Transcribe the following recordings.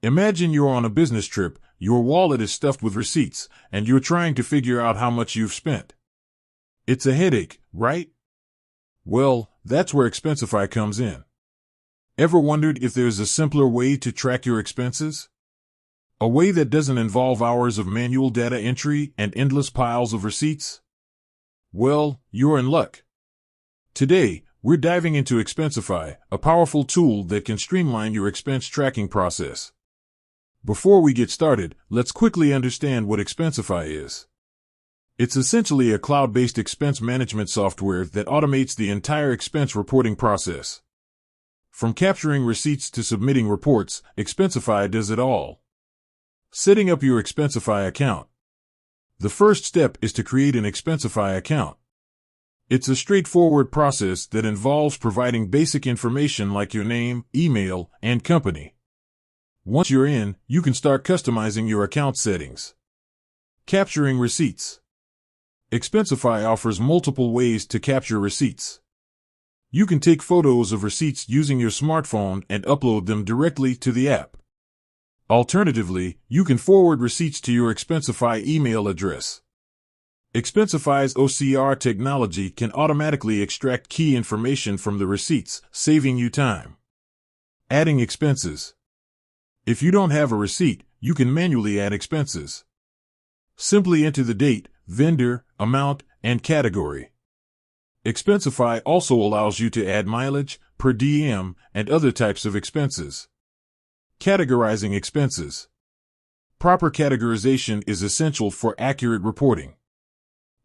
Imagine you're on a business trip, your wallet is stuffed with receipts, and you're trying to figure out how much you've spent. It's a headache, right? Well, that's where Expensify comes in. Ever wondered if there's a simpler way to track your expenses? A way that doesn't involve hours of manual data entry and endless piles of receipts? Well, you're in luck. Today, we're diving into Expensify, a powerful tool that can streamline your expense tracking process. Before we get started, let's quickly understand what Expensify is. It's essentially a cloud-based expense management software that automates the entire expense reporting process. From capturing receipts to submitting reports, Expensify does it all. Setting up your Expensify account. The first step is to create an Expensify account. It's a straightforward process that involves providing basic information like your name, email, and company. Once you're in, you can start customizing your account settings. Capturing receipts. Expensify offers multiple ways to capture receipts. You can take photos of receipts using your smartphone and upload them directly to the app. Alternatively, you can forward receipts to your Expensify email address. Expensify's OCR technology can automatically extract key information from the receipts, saving you time. Adding expenses. If you don't have a receipt, you can manually add expenses. Simply enter the date, vendor, amount, and category. Expensify also allows you to add mileage, per diem, and other types of expenses. Categorizing expenses. Proper categorization is essential for accurate reporting.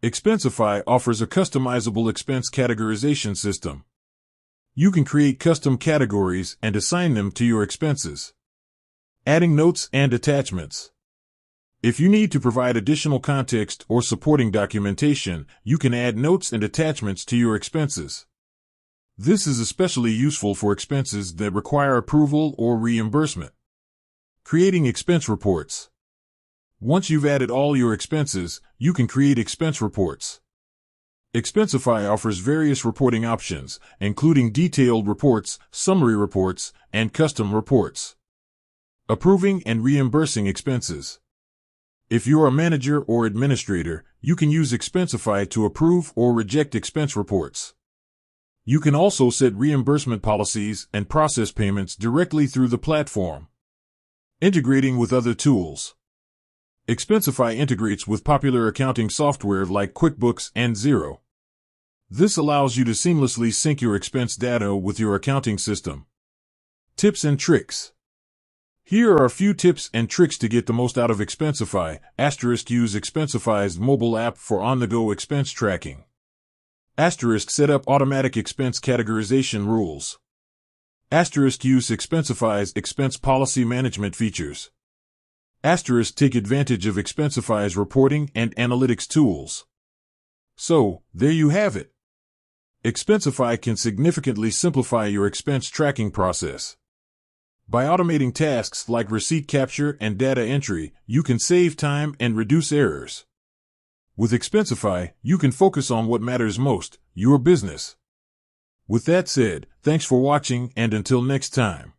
Expensify offers a customizable expense categorization system. You can create custom categories and assign them to your expenses. Adding notes and attachments. If you need to provide additional context or supporting documentation, you can add notes and attachments to your expenses. This is especially useful for expenses that require approval or reimbursement. Creating expense reports. Once you've added all your expenses, you can create expense reports. Expensify offers various reporting options, including detailed reports, summary reports, and custom reports. Approving and reimbursing expenses. If you're a manager or administrator, you can use Expensify to approve or reject expense reports. You can also set reimbursement policies and process payments directly through the platform. Integrating with other tools. Expensify integrates with popular accounting software like QuickBooks and Xero. This allows you to seamlessly sync your expense data with your accounting system. Tips and tricks. Here are a few tips and tricks to get the most out of Expensify. Use Expensify's mobile app for on-the-go expense tracking. Set up automatic expense categorization rules. Use Expensify's expense policy management features. Take advantage of Expensify's reporting and analytics tools. So, there you have it. Expensify can significantly simplify your expense tracking process. By automating tasks like receipt capture and data entry, you can save time and reduce errors. With Expensify, you can focus on what matters most, your business. With that said, thanks for watching, and until next time.